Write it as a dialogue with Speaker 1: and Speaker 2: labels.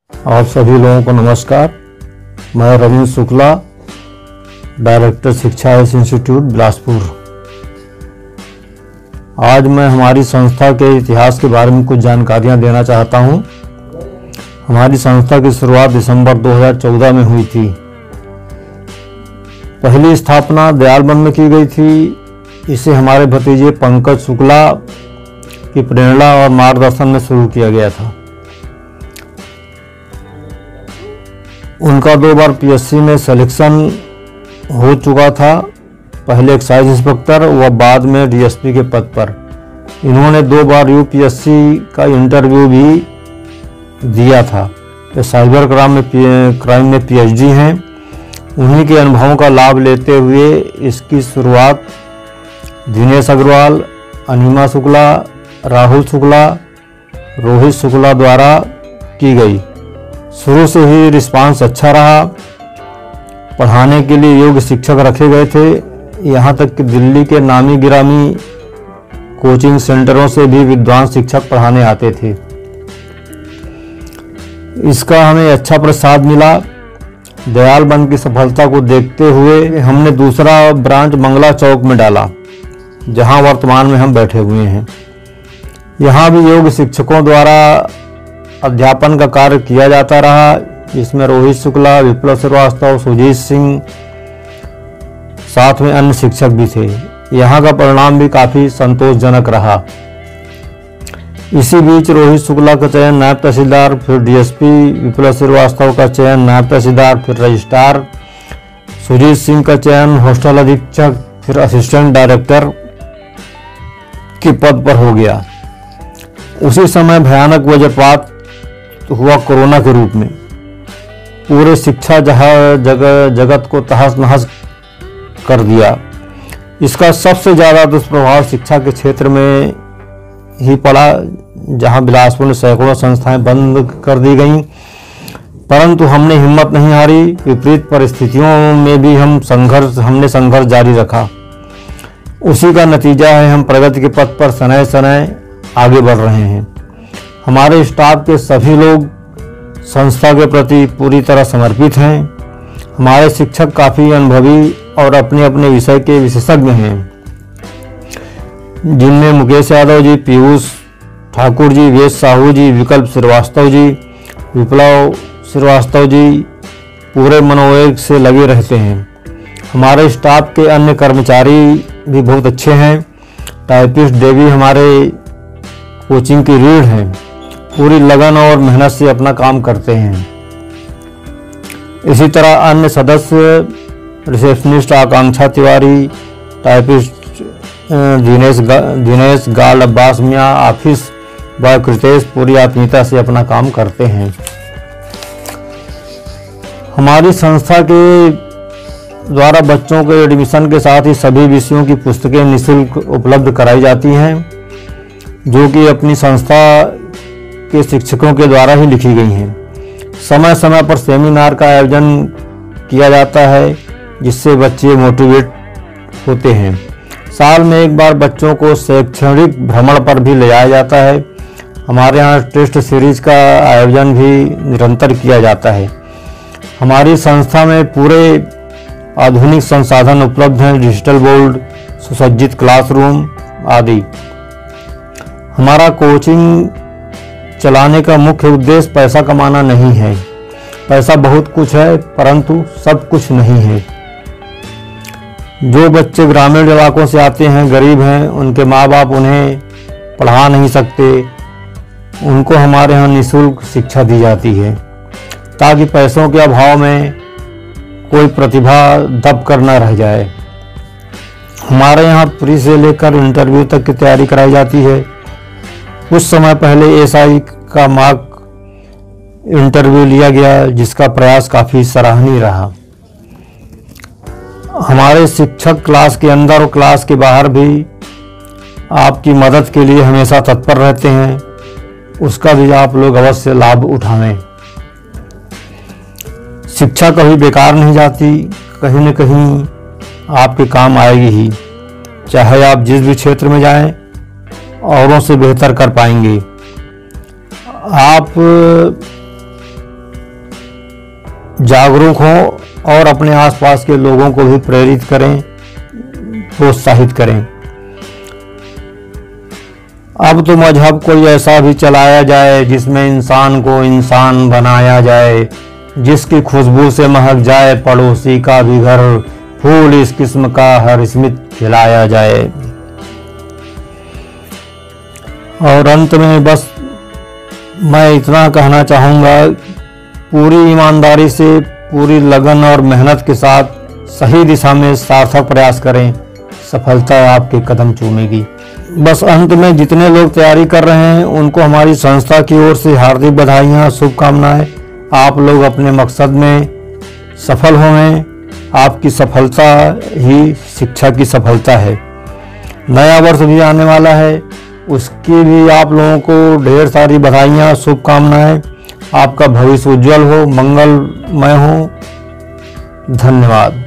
Speaker 1: आप सभी लोगों को नमस्कार। मैं रविंद्र शुक्ला, डायरेक्टर शिक्षा इंस्टीट्यूट बिलासपुर। आज मैं हमारी संस्था के इतिहास के बारे में कुछ जानकारियां देना चाहता हूं। हमारी संस्था की शुरुआत दिसंबर 2014 में हुई थी। पहली स्थापना दयालबंद में की गई थी। इसे हमारे भतीजे पंकज शुक्ला की प्रेरणा और मार्गदर्शन में शुरू किया गया था। उनका 2 बार पीएससी में सिलेक्शन हो चुका था, पहले एक्साइज इंस्पेक्टर व बाद में डीएसपी के पद पर। इन्होंने 2 बार यूपीएससी का इंटरव्यू भी दिया था। ये साइबर क्राइम में पीएचडी हैं। उन्हीं के अनुभवों का लाभ लेते हुए इसकी शुरुआत दिनेश अग्रवाल, अनिमा शुक्ला, राहुल शुक्ला, रोहित शुक्ला द्वारा की गई। शुरू से ही रिस्पांस अच्छा रहा। पढ़ाने के लिए योग्य शिक्षक रखे गए थे। यहाँ तक कि दिल्ली के नामी गिरामी कोचिंग सेंटरों से भी विद्वान शिक्षक पढ़ाने आते थे। इसका हमें अच्छा प्रसाद मिला। दयालबंद की सफलता को देखते हुए हमने दूसरा ब्रांच मंगला चौक में डाला, जहां वर्तमान में हम बैठे हुए हैं। यहाँ भी योग्य शिक्षकों द्वारा अध्यापन का कार्य किया जाता रहा। इसमें रोहित शुक्ला, विप्लव श्रीवास्तव, सुजीत सिंह, साथ में अन्य शिक्षक भी थे। यहाँ का परिणाम भी काफी संतोषजनक रहा। इसी बीच रोहित शुक्ला का चयन नायब तहसीलदार, फिर डीएसपी, विप्लव श्रीवास्तव का चयन नायब तहसीलदार, फिर रजिस्ट्रार, सुजीत सिंह का चयन हॉस्टल अधीक्षक, फिर असिस्टेंट डायरेक्टर के पद पर हो गया। उसी समय भयानक वज्रपात हुआ कोरोना के रूप में। पूरे शिक्षा जगत को तहस नहस कर दिया। इसका सबसे ज़्यादा दुष्प्रभाव शिक्षा के क्षेत्र में ही पड़ा, जहां बिलासपुर में सैकड़ों संस्थाएं बंद कर दी गईं। परंतु हमने हिम्मत नहीं हारी। विपरीत परिस्थितियों में भी हमने संघर्ष जारी रखा। उसी का नतीजा है हम प्रगति के पथ पर सनय सनय आगे बढ़ रहे हैं। हमारे स्टाफ के सभी लोग संस्था के प्रति पूरी तरह समर्पित हैं। हमारे शिक्षक काफ़ी अनुभवी और अपने अपने विषय के विशेषज्ञ हैं, जिनमें मुकेश यादव जी, पीयूष ठाकुर जी, वेद साहू जी, विकल्प श्रीवास्तव जी, विप्लव श्रीवास्तव जी पूरे मनोयोग से लगे रहते हैं। हमारे स्टाफ के अन्य कर्मचारी भी बहुत अच्छे हैं। टाइपिस्ट देवी हमारे कोचिंग की रीढ़ हैं, पूरी लगन और मेहनत से अपना काम करते हैं। इसी तरह अन्य सदस्य, रिसेप्शनिस्ट आकांक्षा तिवारी, टाइपिस्ट दिनेश गाल, अब्बास मियाँ, ऑफिस बॉय कृतेश पूरी आत्मीयता से अपना काम करते हैं। हमारी संस्था के द्वारा बच्चों के एडमिशन के साथ ही सभी विषयों की पुस्तकें निःशुल्क उपलब्ध कराई जाती हैं, जो कि अपनी संस्था के शिक्षकों के द्वारा ही लिखी गई हैं। समय समय पर सेमिनार का आयोजन किया जाता है, जिससे बच्चे मोटिवेट होते हैं। साल में एक बार बच्चों को शैक्षणिक भ्रमण पर भी ले जाया जाता है। हमारे यहाँ टेस्ट सीरीज का आयोजन भी निरंतर किया जाता है। हमारी संस्था में पूरे आधुनिक संसाधन उपलब्ध हैं, डिजिटल बोर्ड, सुसज्जित क्लासरूम आदि। हमारा कोचिंग चलाने का मुख्य उद्देश्य पैसा कमाना नहीं है। पैसा बहुत कुछ है, परंतु सब कुछ नहीं है। जो बच्चे ग्रामीण इलाकों से आते हैं, गरीब हैं, उनके माँ बाप उन्हें पढ़ा नहीं सकते, उनको हमारे यहाँ निःशुल्क शिक्षा दी जाती है, ताकि पैसों के अभाव में कोई प्रतिभा दब कर न रह जाए। हमारे यहाँ प्री से लेकर इंटरव्यू तक की तैयारी कराई जाती है। कुछ समय पहले एसआई का मॉक इंटरव्यू लिया गया, जिसका प्रयास काफ़ी सराहनीय रहा। हमारे शिक्षक क्लास के अंदर और क्लास के बाहर भी आपकी मदद के लिए हमेशा तत्पर रहते हैं। उसका भी आप लोग अवश्य लाभ उठाएं। शिक्षा कभी बेकार नहीं जाती, कहीं न कहीं आपके काम आएगी ही। चाहे आप जिस भी क्षेत्र में जाएं, औरों से बेहतर कर पाएंगे। आप जागरूक हों और अपने आसपास के लोगों को भी प्रेरित करें, प्रोत्साहित करें। अब तो मजहब कोई ऐसा भी चलाया जाए जिसमें इंसान को इंसान बनाया जाए, जिसकी खुशबू से महक जाए पड़ोसी का भी घर, फूल इस किस्म का हर स्मित खिलाया जाए। और अंत में बस मैं इतना कहना चाहूँगा, पूरी ईमानदारी से, पूरी लगन और मेहनत के साथ सही दिशा में सार्थक प्रयास करें, सफलता आपके कदम चूमेगी। बस अंत में जितने लोग तैयारी कर रहे हैं उनको हमारी संस्था की ओर से हार्दिक बधाइयाँ, शुभकामनाएं। आप लोग अपने मकसद में सफल होंगे। आपकी सफलता ही शिक्षा की सफलता है। नया वर्ष भी आने वाला है, उसकी भी आप लोगों को ढेर सारी बधाइयाँ, शुभकामनाएं। आपका भविष्य उज्जवल हो, मंगलमय हो। धन्यवाद।